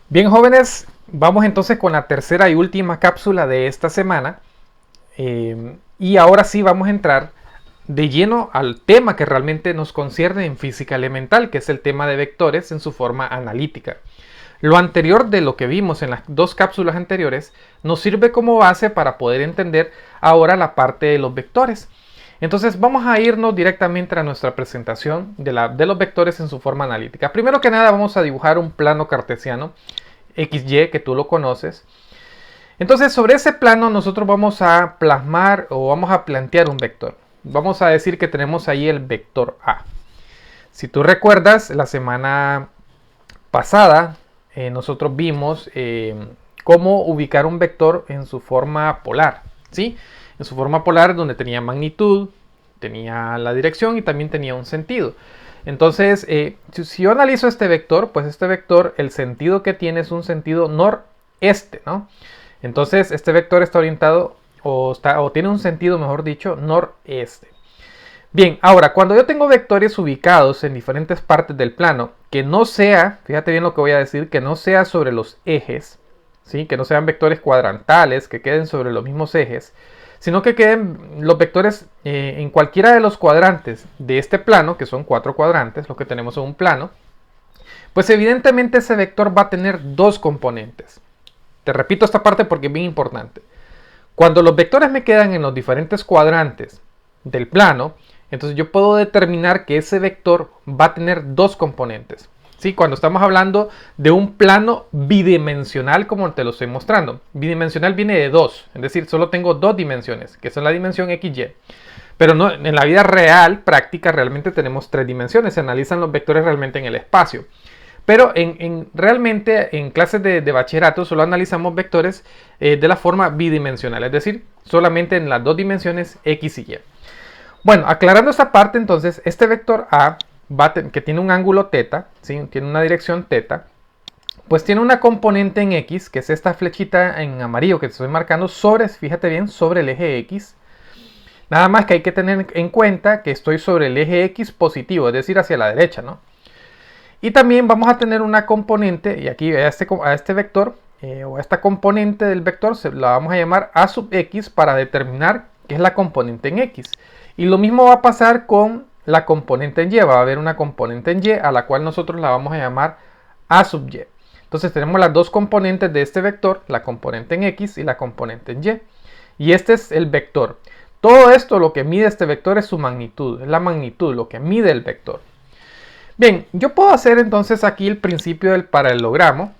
Bien, jóvenes, vamos entonces con la tercera y última cápsula de esta semana. Y ahora sí vamos a entrar de lleno al tema que realmente nos concierne en física elemental, que es el tema de vectores en su forma analítica. Lo anterior de lo que vimos en las dos cápsulas anteriores nos sirve como base para poder entender ahora la parte de los vectores. Entonces vamos a irnos directamente a nuestra presentación de los vectores en su forma analítica. Primero que nada vamos a dibujar un plano cartesiano XY, que tú lo conoces. Entonces sobre ese plano nosotros vamos a plasmar o vamos a plantear un vector. Vamos a decir que tenemos ahí el vector A. Si tú recuerdas, la semana pasada nosotros vimos cómo ubicar un vector en su forma polar, ¿sí? En su forma polar, donde tenía magnitud, tenía la dirección y también tenía un sentido. Entonces, si yo analizo este vector, pues este vector, el sentido que tiene es un sentido noreste, ¿no? Entonces, este vector está orientado o tiene un sentido, mejor dicho, noreste. Bien, ahora, cuando yo tengo vectores ubicados en diferentes partes del plano, que no sea, fíjate bien lo que voy a decir, que no sea sobre los ejes, ¿sí? Que no sean vectores cuadrantales, que queden sobre los mismos ejes, sino que queden los vectores en cualquiera de los cuadrantes de este plano, que son 4 cuadrantes, lo que tenemos en un plano, pues evidentemente ese vector va a tener dos componentes. Te repito esta parte porque es bien importante. Cuando los vectores me quedan en los diferentes cuadrantes del plano, entonces yo puedo determinar que ese vector va a tener dos componentes. ¿Sí? Cuando estamos hablando de un plano bidimensional, como te lo estoy mostrando. Bidimensional viene de dos, es decir, solo tengo dos dimensiones, que son la dimensión XY. Pero no, en la vida real, práctica, realmente tenemos tres dimensiones. Se analizan los vectores realmente en el espacio. Pero realmente en clases de bachillerato solo analizamos vectores de la forma bidimensional, es decir, solamente en las dos dimensiones X y Y. Bueno, aclarando esta parte, entonces, este vector A, que tiene un ángulo θ, ¿sí? Tiene una dirección θ, pues tiene una componente en X, que es esta flechita en amarillo que te estoy marcando sobre, fíjate bien, sobre el eje X. Nada más que hay que tener en cuenta que estoy sobre el eje X positivo, es decir, hacia la derecha, ¿no? Y también vamos a tener una componente, y aquí a este vector, o a esta componente del vector, la vamos a llamar A sub X para determinar qué es la componente en X. Y lo mismo va a pasar con la componente en Y. Va a haber una componente en Y a la cual nosotros la vamos a llamar A sub Y. Entonces tenemos las dos componentes de este vector, la componente en X y la componente en Y. Y este es el vector. Todo esto lo que mide este vector es su magnitud, es la magnitud, lo que mide el vector. Bien, yo puedo hacer entonces aquí el principio del paralelogramo.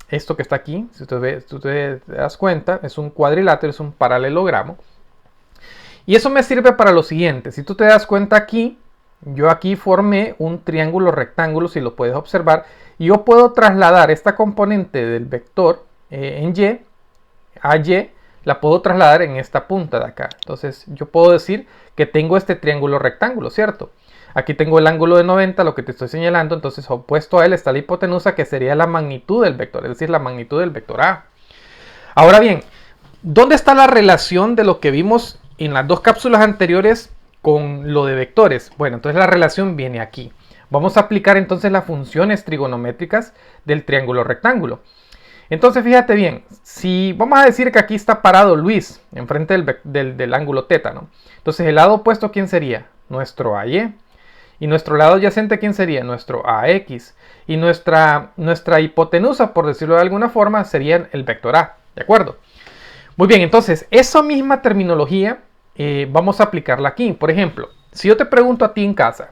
Esto que está aquí, si tú te das cuenta, es un cuadrilátero, es un paralelogramo. Y eso me sirve para lo siguiente. Si tú te das cuenta aquí, yo aquí formé un triángulo rectángulo, si lo puedes observar. Y yo puedo trasladar esta componente del vector en Y, a Y, la puedo trasladar en esta punta de acá. Entonces yo puedo decir que tengo este triángulo rectángulo, ¿cierto? Aquí tengo el ángulo de 90, lo que te estoy señalando. Entonces opuesto a él está la hipotenusa, que sería la magnitud del vector, es decir, la magnitud del vector A. Ahora bien, ¿dónde está la relación de lo que vimos en las dos cápsulas anteriores con lo de vectores? Bueno, entonces la relación viene aquí. Vamos a aplicar entonces las funciones trigonométricas del triángulo rectángulo. Entonces fíjate bien, si vamos a decir que aquí está parado Luis enfrente del ángulo θ, ¿no? Entonces el lado opuesto, ¿quién sería? Nuestro AY. Y nuestro lado adyacente, ¿quién sería? Nuestro AX. Y nuestra hipotenusa, por decirlo de alguna forma, sería el vector A. ¿De acuerdo? Muy bien, entonces, esa misma terminología vamos a aplicarla aquí. Por ejemplo, si yo te pregunto a ti en casa,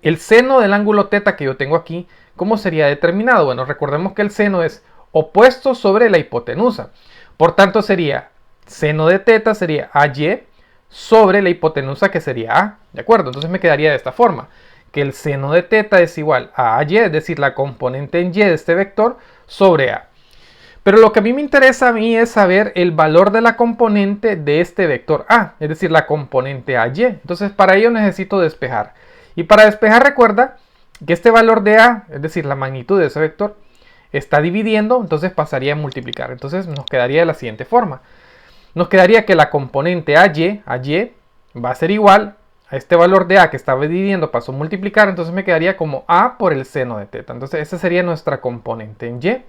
el seno del ángulo θ que yo tengo aquí, ¿cómo sería determinado? Bueno, recordemos que el seno es opuesto sobre la hipotenusa. Por tanto, sería seno de θ sería AY sobre la hipotenusa, que sería A. ¿De acuerdo? Entonces me quedaría de esta forma, que el seno de θ es igual a AY, es decir, la componente en Y de este vector sobre A. Pero lo que a mí me interesa es saber el valor de la componente de este vector A, es decir, la componente AY. Entonces para ello necesito despejar. Y para despejar, recuerda que este valor de A, es decir, la magnitud de ese vector, está dividiendo, entonces pasaría a multiplicar. Entonces nos quedaría de la siguiente forma. Nos quedaría que la componente AY va a ser igual a este valor de A que estaba dividiendo, pasó a multiplicar, entonces me quedaría como A por el seno de θ. Entonces esa sería nuestra componente en Y.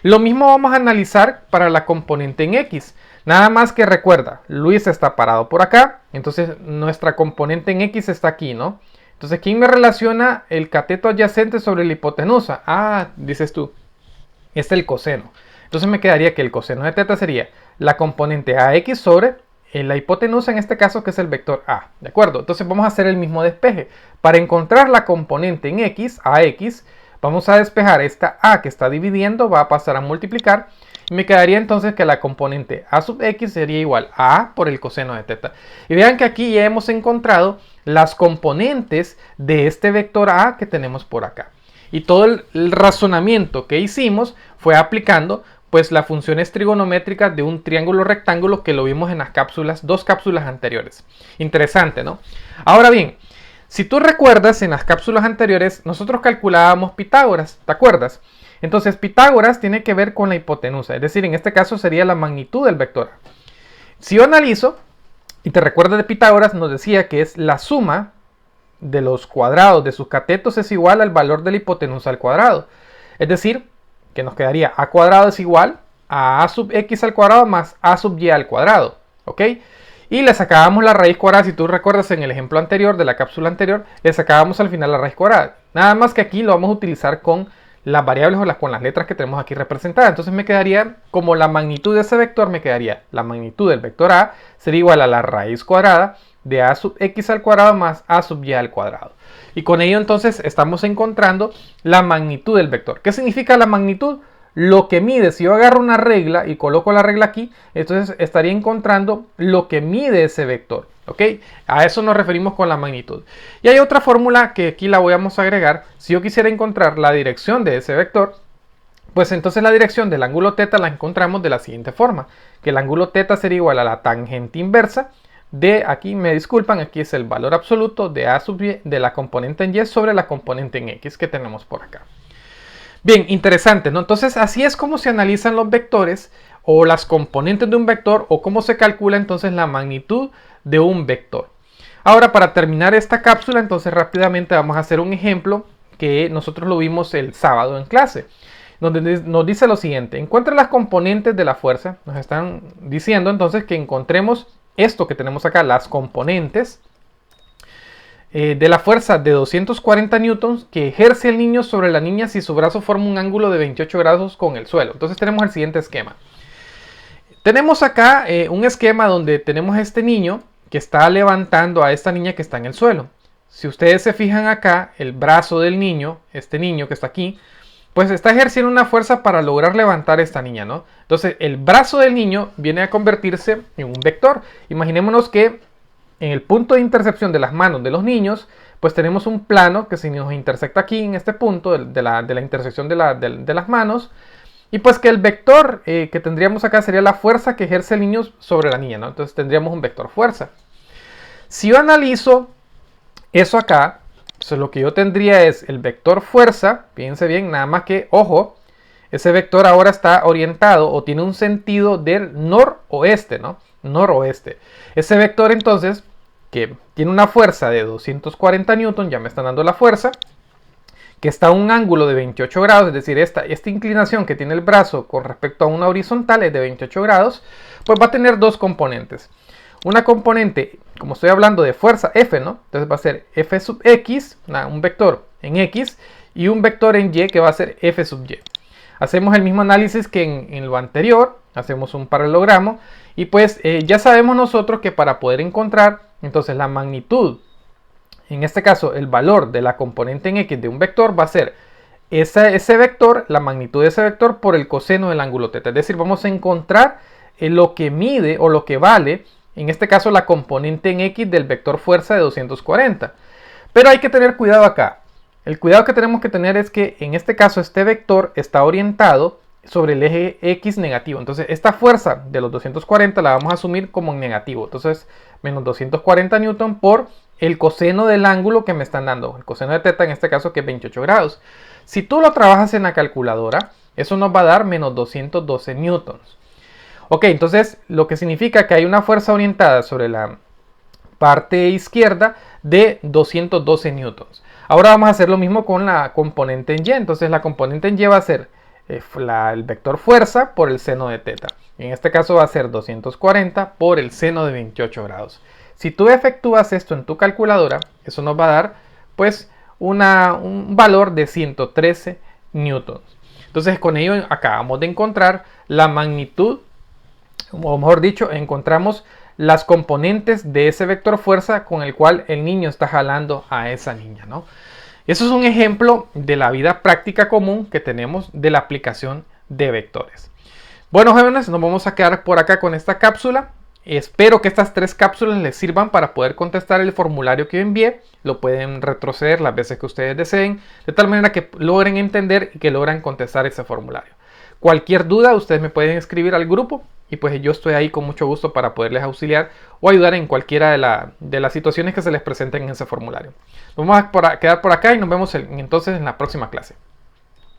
Lo mismo vamos a analizar para la componente en X. Nada más que recuerda, Luis está parado por acá, entonces nuestra componente en X está aquí, ¿no? Entonces, ¿quién me relaciona el cateto adyacente sobre la hipotenusa? Ah, dices tú, es el coseno. Entonces me quedaría que el coseno de teta sería la componente AX sobre la hipotenusa, en este caso, que es el vector A. ¿De acuerdo? Entonces vamos a hacer el mismo despeje. Para encontrar la componente en X, AX, vamos a despejar esta A que está dividiendo, va a pasar a multiplicar. Y me quedaría entonces que la componente A sub X sería igual a A por el coseno de teta. Y vean que aquí ya hemos encontrado las componentes de este vector A que tenemos por acá. Y todo el razonamiento que hicimos fue aplicando pues las funciones trigonométricas de un triángulo rectángulo que lo vimos en las cápsulas, dos cápsulas anteriores. Interesante, ¿no? Ahora bien, si tú recuerdas, en las cápsulas anteriores nosotros calculábamos Pitágoras, ¿te acuerdas? Entonces Pitágoras tiene que ver con la hipotenusa, es decir, en este caso sería la magnitud del vector A. Si yo analizo, y te recuerdas de Pitágoras, nos decía que es la suma de los cuadrados de sus catetos es igual al valor de la hipotenusa al cuadrado. Es decir, que nos quedaría a cuadrado es igual a sub x al cuadrado más a sub y al cuadrado, ¿ok? Y le sacábamos la raíz cuadrada, si tú recuerdas en el ejemplo anterior, de la cápsula anterior, le sacábamos al final la raíz cuadrada. Nada más que aquí lo vamos a utilizar con las variables o con las letras que tenemos aquí representadas. Entonces me quedaría, como la magnitud de ese vector, me quedaría la magnitud del vector A sería igual a la raíz cuadrada de a sub x al cuadrado más a sub y al cuadrado. Y con ello entonces estamos encontrando la magnitud del vector. ¿Qué significa la magnitud? Lo que mide, si yo agarro una regla y coloco la regla aquí, entonces estaría encontrando lo que mide ese vector. ¿Ok? A eso nos referimos con la magnitud. Y hay otra fórmula que aquí la vamos a agregar. Si yo quisiera encontrar la dirección de ese vector, pues entonces la dirección del ángulo θ la encontramos de la siguiente forma. Que el ángulo θ sería igual a la tangente inversa de, aquí me disculpan, aquí es el valor absoluto de a sub y de la componente en y sobre la componente en x que tenemos por acá. Bien, interesante, ¿no? Entonces así es como se analizan los vectores o las componentes de un vector o cómo se calcula entonces la magnitud de un vector. Ahora, para terminar esta cápsula, entonces rápidamente vamos a hacer un ejemplo que nosotros lo vimos el sábado en clase, donde nos dice lo siguiente: encuentra las componentes de la fuerza. Nos están diciendo entonces que encontremos esto que tenemos acá, las componentes de la fuerza de 240 newtons que ejerce el niño sobre la niña si su brazo forma un ángulo de 28 grados con el suelo. Entonces tenemos el siguiente esquema. Tenemos acá un esquema donde tenemos a este niño que está levantando a esta niña que está en el suelo. Si ustedes se fijan acá, el brazo del niño, este niño que está aquí, pues está ejerciendo una fuerza para lograr levantar a esta niña, ¿no? Entonces el brazo del niño viene a convertirse en un vector. Imaginémonos que en el punto de intercepción de las manos de los niños, pues tenemos un plano que se nos intersecta aquí en este punto de la intersección de las manos. Y pues que el vector que tendríamos acá sería la fuerza que ejerce el niño sobre la niña, ¿no? Entonces tendríamos un vector fuerza. Si yo analizo eso acá, entonces lo que yo tendría es el vector fuerza, fíjense bien, nada más que, ojo, ese vector ahora está orientado o tiene un sentido del noroeste, ¿no? Noroeste. Ese vector entonces, que tiene una fuerza de 240 newton, ya me están dando la fuerza, que está a un ángulo de 28 grados, es decir, esta inclinación que tiene el brazo con respecto a una horizontal es de 28 grados, pues va a tener dos componentes. Una componente, como estoy hablando de fuerza F, ¿no? Entonces va a ser F sub X, un vector en X, y un vector en Y que va a ser F sub Y. Hacemos el mismo análisis que en lo anterior, hacemos un paralelogramo, y pues ya sabemos nosotros que para poder encontrar entonces la magnitud, en este caso el valor de la componente en X de un vector, va a ser ese vector, la magnitud de ese vector por el coseno del ángulo θ. Es decir, vamos a encontrar lo que mide o lo que vale, en este caso la componente en X del vector fuerza de 240. Pero hay que tener cuidado acá. El cuidado que tenemos que tener es que en este caso este vector está orientado sobre el eje X negativo. Entonces esta fuerza de los 240 la vamos a asumir como en negativo. Entonces menos 240 newton por el coseno del ángulo que me están dando. El coseno de θ en este caso que es 28 grados. Si tú lo trabajas en la calculadora, eso nos va a dar menos 212 newtons. Ok, entonces lo que significa que hay una fuerza orientada sobre la parte izquierda de 212 newtons. Ahora vamos a hacer lo mismo con la componente en Y. Entonces la componente en Y va a ser el vector fuerza por el seno de teta. En este caso va a ser 240 por el seno de 28 grados. Si tú efectúas esto en tu calculadora, eso nos va a dar pues un valor de 113 newtons. Entonces con ello acabamos de encontrar la magnitud, o mejor dicho, encontramos las componentes de ese vector fuerza con el cual el niño está jalando a esa niña, ¿no? Eso es un ejemplo de la vida práctica común que tenemos de la aplicación de vectores. Bueno, jóvenes, nos vamos a quedar por acá con esta cápsula. Espero que estas 3 cápsulas les sirvan para poder contestar el formulario que yo envié. Lo pueden retroceder las veces que ustedes deseen, de tal manera que logren entender y que logren contestar ese formulario. Cualquier duda, ustedes me pueden escribir al grupo y pues yo estoy ahí con mucho gusto para poderles auxiliar o ayudar en cualquiera de las situaciones que se les presenten en ese formulario. Nos vamos a quedar por acá y nos vemos entonces en la próxima clase.